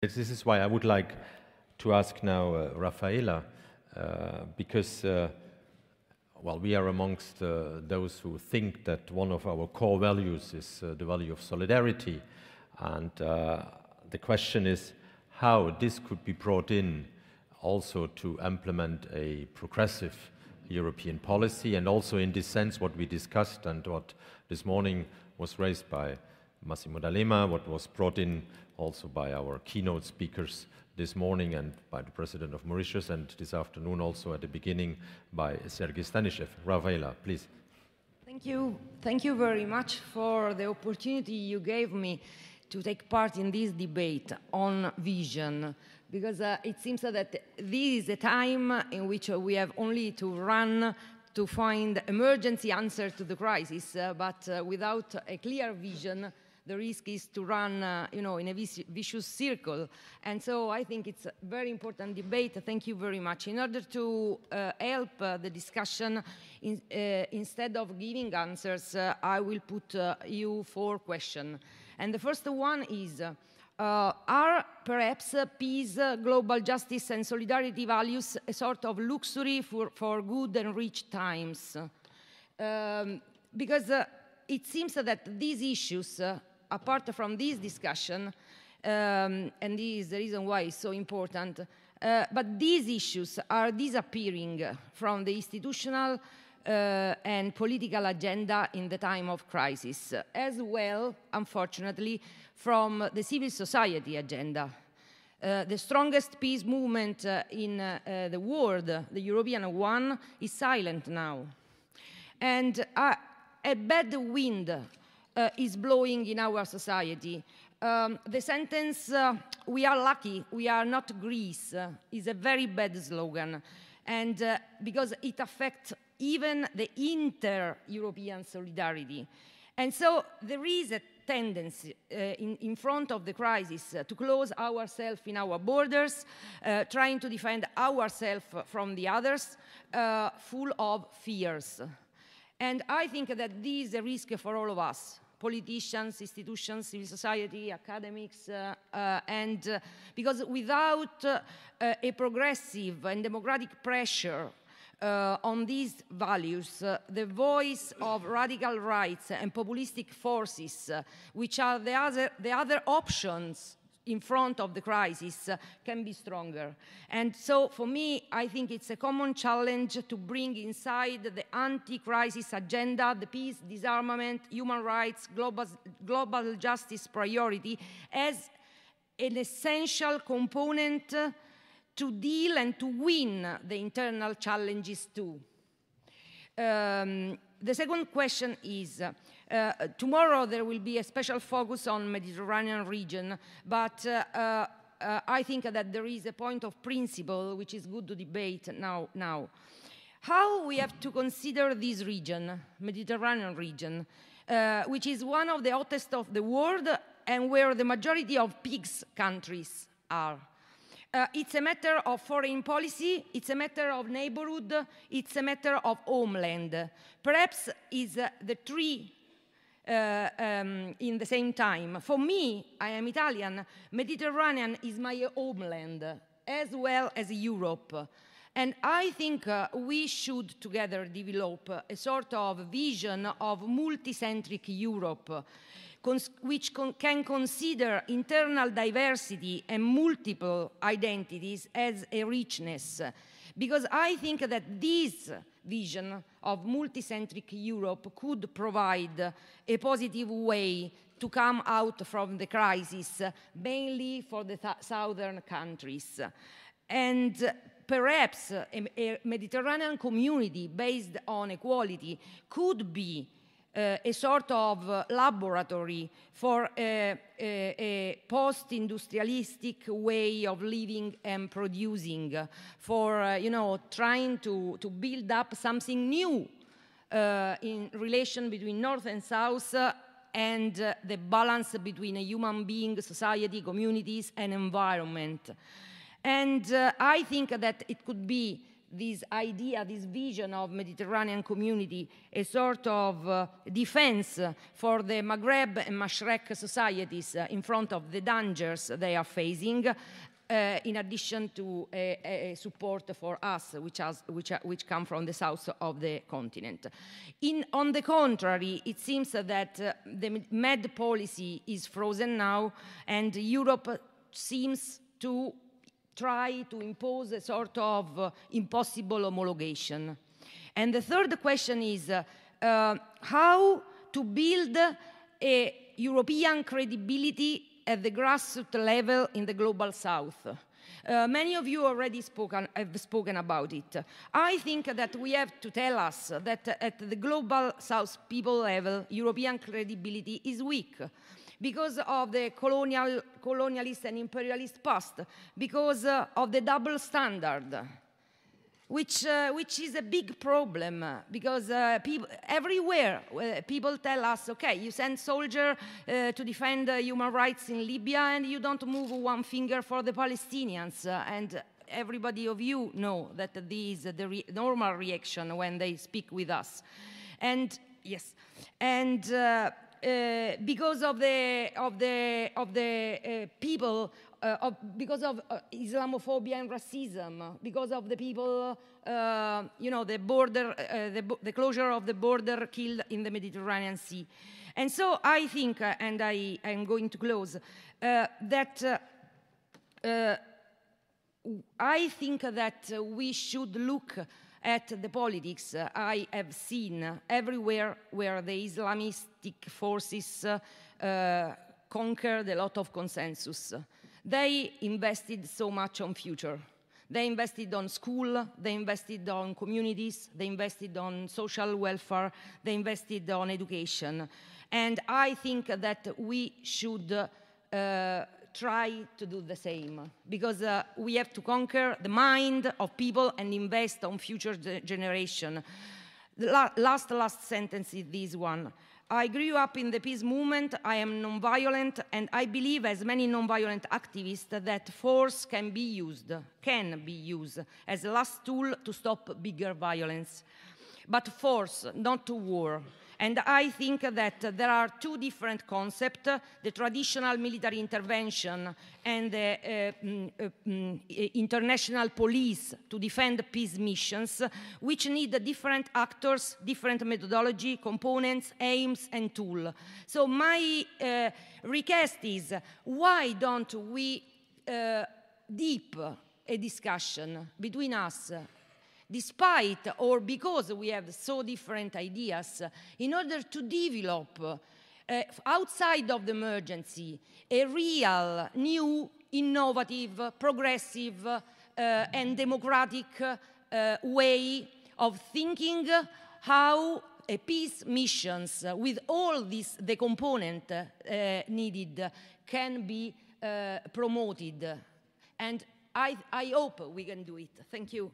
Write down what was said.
This is why I would like to ask now Raffaela, because well, we are amongst those who think that one of our core values is the value of solidarity. And the question is how this could be brought in also to implement a progressive European policy, and also in this sense what we discussed and what this morning was raised by Massimo D'Alema, what was brought in also by our keynote speakers this morning and by the President of Mauritius, and this afternoon also at the beginning by Sergei Stanishev. Raffaela, please. Thank you. Thank you very much for the opportunity you gave me to take part in this debate on vision, because it seems that this is a time in which we have only to run to find emergency answer to the crisis, but without a clear vision, the risk is to run, in a vicious circle. And so I think it's a very important debate. Thank you very much. In order to help the discussion, instead of giving answers, I will put you 4 questions. And the first one is, are perhaps peace, global justice, and solidarity values a sort of luxury for good and rich times? Because it seems that these issues, apart from this discussion, and this is the reason why it's so important, but these issues are disappearing from the institutional and political agenda in the time of crisis, as well, unfortunately, from the civil society agenda. The strongest peace movement in the world, the European one, is silent now. And a bad wind is blowing in our society. The sentence, "we are lucky, we are not Greece," is a very bad slogan, and because it affects even the inter-European solidarity. And so there is a tendency in front of the crisis to close ourselves in our borders, trying to defend ourselves from the others, full of fears. And I think that this is a risk for all of us, politicians, institutions, civil society, academics, and because without a progressive and democratic pressure on these values, the voice of radical rights and populistic forces, which are the other options in front of the crisis, can be stronger. And so for me, I think it's a common challenge to bring inside the anti-crisis agenda the peace, disarmament, human rights, global justice priority as an essential component to deal and to win the internal challenges too. The second question is, tomorrow there will be a special focus on Mediterranean region, but I think that there is a point of principle which is good to debate now. How we have to consider this region, Mediterranean region, which is one of the hottest of the world and where the majority of PIGS countries are. It's a matter of foreign policy, it's a matter of neighborhood, it's a matter of homeland. Perhaps it's the three in the same time. For me, I am Italian, Mediterranean is my homeland, as well as Europe. And I think we should together develop a sort of vision of multicentric Europe, which can consider internal diversity and multiple identities as a richness. Because I think that this vision of multicentric Europe could provide a positive way to come out from the crisis, mainly for the southern countries. And perhaps a Mediterranean community based on equality could be a sort of laboratory for a post-industrialistic way of living and producing, for trying to build up something new in relation between North and South, and the balance between a human being, society, communities, and environment. And I think that it could be this idea, this vision of Mediterranean community, a sort of defense for the Maghreb and Mashrek societies in front of the dangers they are facing, in addition to a support for us, which come from the south of the continent. On the contrary, it seems that the MED policy is frozen now, and Europe seems to try to impose a sort of impossible homologation. And the third question is how to build a European credibility at the grassroots level in the global south. Many of you already have spoken about it. I think that we have to tell us that at the global south people level, European credibility is weak because of the colonialist and imperialist past, because of the double standard, which is a big problem, because everywhere people tell us, okay, you send soldiers to defend human rights in Libya and you don't move one finger for the Palestinians. And everybody of you know that this is the normal reaction when they speak with us. And yes, and because of the people, because of Islamophobia and racism, because of the people, the border, the closure of the border killed in the Mediterranean Sea. And so I think, and I am going to close, that I think that we should look at the politics I have seen everywhere where the Islamistic forces conquered a lot of consensus. They invested so much on future. They invested on school, they invested on communities, they invested on social welfare, they invested on education. And I think that we should try to do the same, because we have to conquer the mind of people and invest on future generation. The last sentence is this one. I grew up in the peace movement, I am nonviolent, and I believe, as many nonviolent activists, that force can be used as a last tool to stop bigger violence. But force, not war. And I think that there are two different concepts, the traditional military intervention and the international police to defend peace missions, which need different actors, different methodology, components, aims, and tools. So my request is, why don't we deep a discussion between us, despite or because we have so different ideas, in order to develop outside of the emergency a real, new, innovative, progressive, and democratic way of thinking how a peace missions with all the component needed can be promoted. And I hope we can do it. Thank you.